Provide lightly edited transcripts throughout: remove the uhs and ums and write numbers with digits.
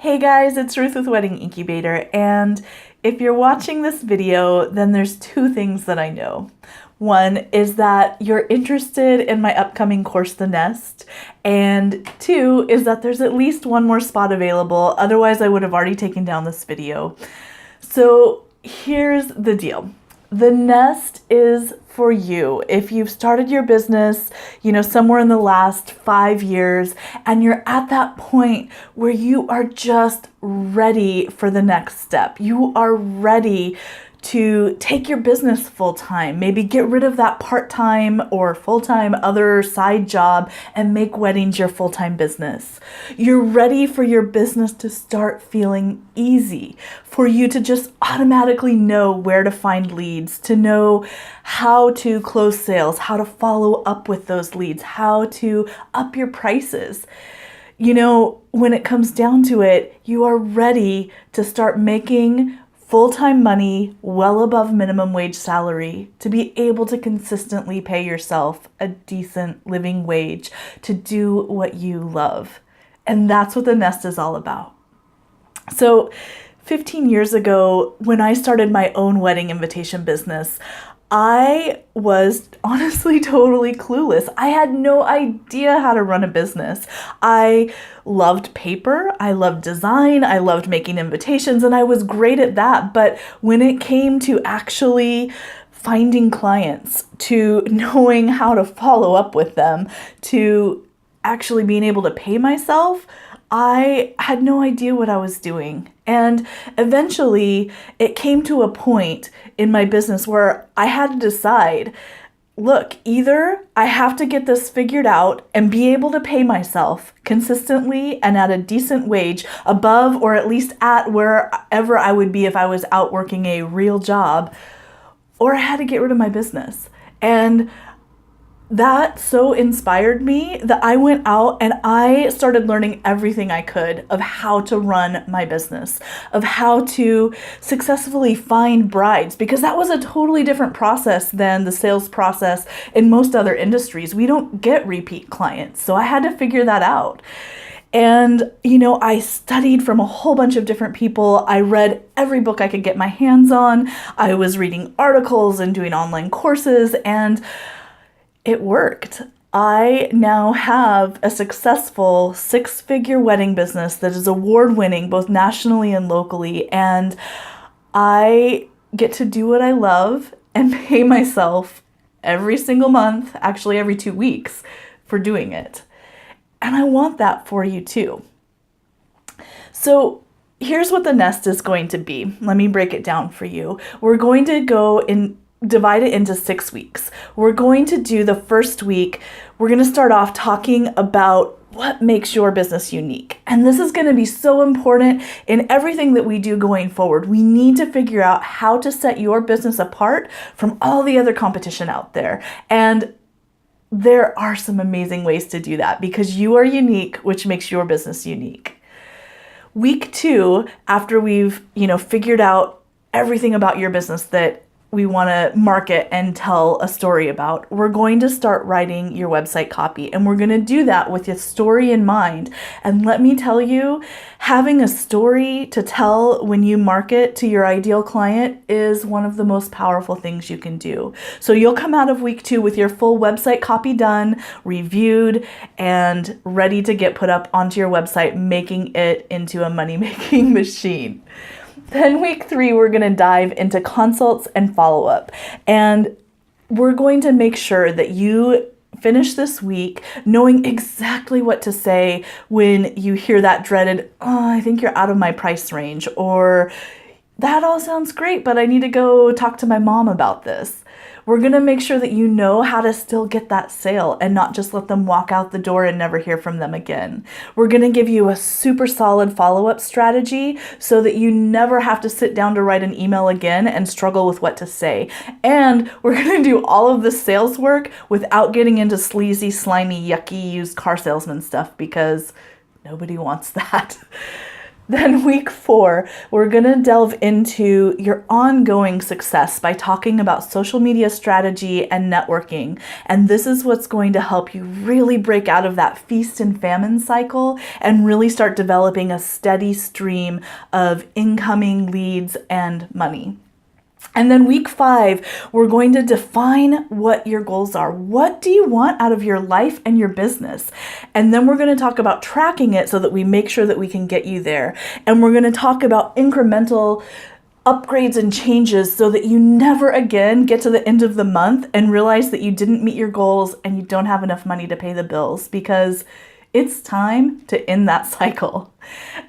Hey guys, it's Ruth with Wedding Incubator, and if you're watching this video, then there's two things that I know. One is that you're interested in my upcoming course, The Nest, and two is that there's at least one more spot available, otherwise I would have already taken down this video. So here's the deal. The Nest is for you if you've started your business, somewhere in the last 5 years, and you're at that point where you are just ready for the next step. You are ready to take your business full-time, maybe get rid of that part-time or full-time other side job and make weddings your full-time business. You're ready for your business to start feeling easy, for you to just automatically know where to find leads, to know how to close sales, how to follow up with those leads, how to up your prices. When it comes down to it, you are ready to start making full-time money well above minimum wage salary, to be able to consistently pay yourself a decent living wage to do what you love. And that's what The Nest is all about. So 15 years ago, when I started my own wedding invitation business, I was honestly totally clueless. I had no idea how to run a business. I loved paper, I loved design, I loved making invitations, and I was great at that. But when it came to actually finding clients, to knowing how to follow up with them, to actually being able to pay myself, I had no idea what I was doing. And eventually it came to a point in my business where I had to decide, look, either I have to get this figured out and be able to pay myself consistently and at a decent wage above or at least at wherever I would be if I was out working a real job, or I had to get rid of my business. And that so inspired me that I went out and I started learning everything I could of how to run my business, of how to successfully find brides, because that was a totally different process than the sales process in most other industries. We don't get repeat clients, so I had to figure that out. And, I studied from a whole bunch of different people. I read every book I could get my hands on. I was reading articles and doing online courses, and it worked. I now have a successful 6-figure wedding business that is award-winning both nationally and locally, and I get to do what I love and pay myself every single month, actually every 2 weeks, for doing it. And I want that for you too. So here's what The Nest is going to be. Let me break it down for you. We're going to go and divide it into 6 weeks. We're going to do the first week. We're going to start off talking about what makes your business unique. And this is going to be so important in everything that we do going forward. We need to figure out how to set your business apart from all the other competition out there. And there are some amazing ways to do that because you are unique, which makes your business unique. Week 2, after we've, figured out everything about your business that we want to market and tell a story about, we're going to start writing your website copy, and we're going to do that with your story in mind. And let me tell you, having a story to tell when you market to your ideal client is one of the most powerful things you can do. So you'll come out of week 2 with your full website copy done, reviewed, and ready to get put up onto your website, making it into a money-making machine. Then week 3, we're going to dive into consults and follow-up. And we're going to make sure that you finish this week knowing exactly what to say when you hear that dreaded, I think you're out of my price range, or that all sounds great, but I need to go talk to my mom about this. We're going to make sure that you know how to still get that sale and not just let them walk out the door and never hear from them again. We're going to give you a super solid follow-up strategy so that you never have to sit down to write an email again and struggle with what to say. And we're going to do all of the sales work without getting into sleazy, slimy, yucky used car salesman stuff because nobody wants that. Then week 4, we're going to delve into your ongoing success by talking about social media strategy and networking. And this is what's going to help you really break out of that feast and famine cycle and really start developing a steady stream of incoming leads and money. And then week 5, we're going to define what your goals are. What do you want out of your life and your business? And then we're going to talk about tracking it so that we make sure that we can get you there. And we're going to talk about incremental upgrades and changes so that you never again get to the end of the month and realize that you didn't meet your goals and you don't have enough money to pay the bills, because it's time to end that cycle.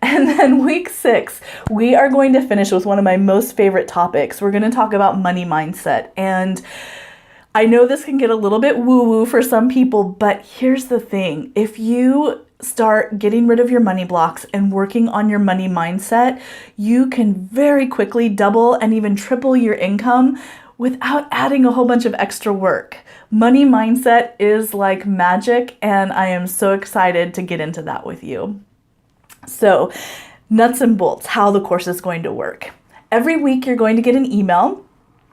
And then week 6, we are going to finish with one of my most favorite topics. We're going to talk about money mindset. And I know this can get a little bit woo-woo for some people, but here's the thing. If you start getting rid of your money blocks and working on your money mindset, you can very quickly double and even triple your income without adding a whole bunch of extra work. Money mindset is like magic, and I am so excited to get into that with you. So, nuts and bolts, how the course is going to work. Every week you're going to get an email.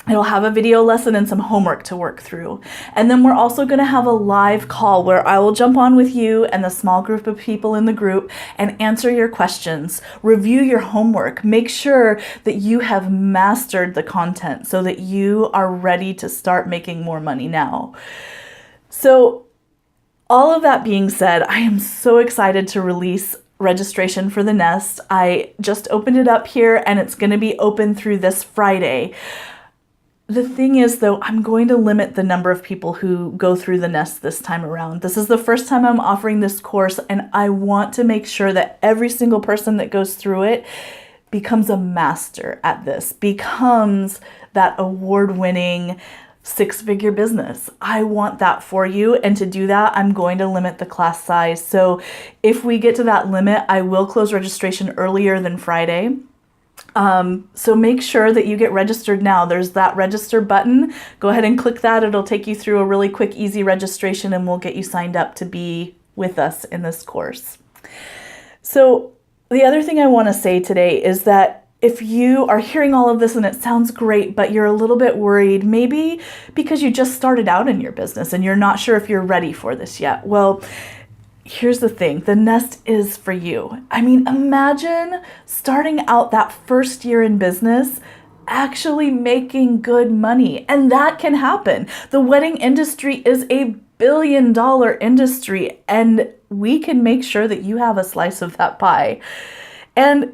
It'll have a video lesson and some homework to work through. And then we're also going to have a live call where I will jump on with you and the small group of people in the group and answer your questions, review your homework, make sure that you have mastered the content so that you are ready to start making more money now. So all of that being said, I am so excited to release registration for the Nest. I just opened it up here and it's going to be open through this Friday. The thing is, though, I'm going to limit the number of people who go through the Nest this time around. This is the first time I'm offering this course, and I want to make sure that every single person that goes through it becomes a master at this, becomes that award-winning 6-figure business. I want that for you, and to do that, I'm going to limit the class size. So if we get to that limit, I will close registration earlier than Friday. So make sure that you get registered now. There's that register button. Go ahead and click that. It'll take you through a really quick, easy registration, and we'll get you signed up to be with us in this course. So the other thing I want to say today is that if you are hearing all of this and it sounds great, but you're a little bit worried, maybe because you just started out in your business and you're not sure if you're ready for this yet. Well, here's the thing, the Nest is for you. I mean, imagine starting out that first year in business actually making good money, and that can happen. The wedding industry is a billion-dollar industry, and we can make sure that you have a slice of that pie. And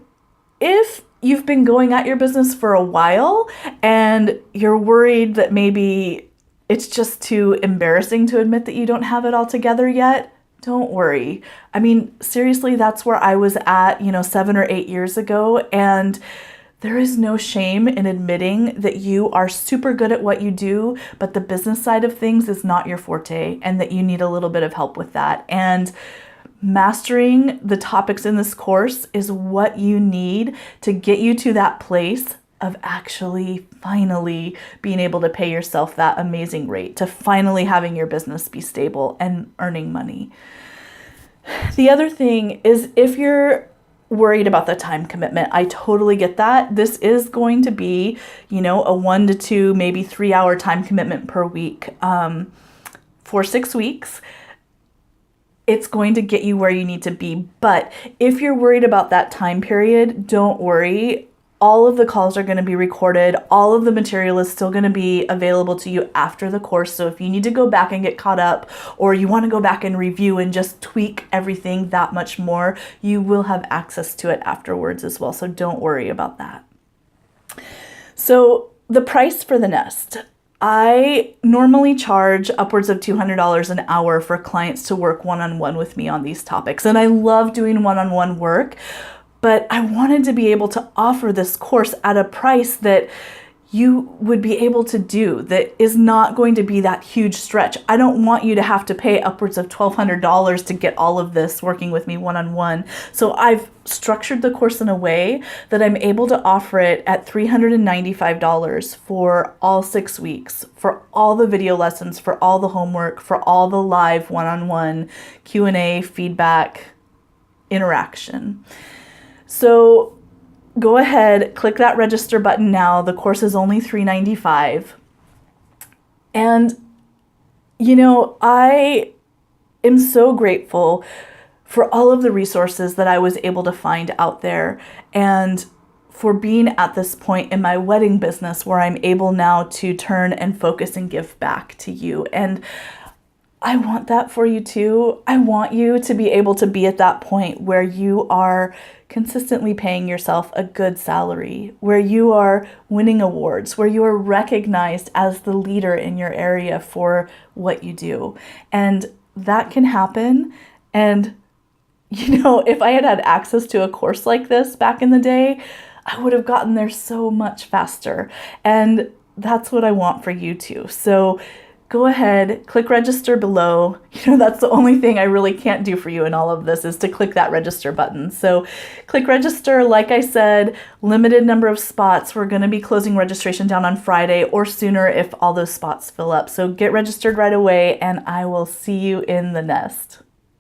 if you've been going at your business for a while and you're worried that maybe it's just too embarrassing to admit that you don't have it all together yet, don't worry. I mean, seriously, that's where I was at, 7 or 8 years ago. And there is no shame in admitting that you are super good at what you do, but the business side of things is not your forte and that you need a little bit of help with that. And mastering the topics in this course is what you need to get you to that place of actually finally being able to pay yourself that amazing rate, to finally having your business be stable and earning money. The other thing is, if you're worried about the time commitment, I totally get that. This is going to be, a 1 to 2, maybe 3-hour time commitment per week for 6 weeks. It's going to get you where you need to be. But if you're worried about that time period, don't worry. All of the calls are going to be recorded. All of the material is still going to be available to you after the course. So if you need to go back and get caught up, or you want to go back and review and just tweak everything that much more, you will have access to it afterwards as well. So don't worry about that. So the price for the Nest. I normally charge upwards of $200 an hour for clients to work one-on-one with me on these topics. And I love doing one-on-one work. But I wanted to be able to offer this course at a price that you would be able to do, that is not going to be that huge stretch. I don't want you to have to pay upwards of $1,200 to get all of this working with me one-on-one. So I've structured the course in a way that I'm able to offer it at $395 for all 6 weeks, for all the video lessons, for all the homework, for all the live one-on-one Q&A, feedback, interaction. So go ahead, click that register button now. The course is only $3.95. And, I am so grateful for all of the resources that I was able to find out there, and for being at this point in my wedding business where I'm able now to turn and focus and give back to you. And I want that for you too. I want you to be able to be at that point where you are consistently paying yourself a good salary, where you are winning awards, where you are recognized as the leader in your area for what you do. And that can happen. And if I had had access to a course like this back in the day, I would have gotten there so much faster. And that's what I want for you too. So go ahead, click register below. That's the only thing I really can't do for you in all of this, is to click that register button. So click register. Like I said, limited number of spots. We're going to be closing registration down on Friday or sooner if all those spots fill up. So get registered right away, and I will see you in the nest.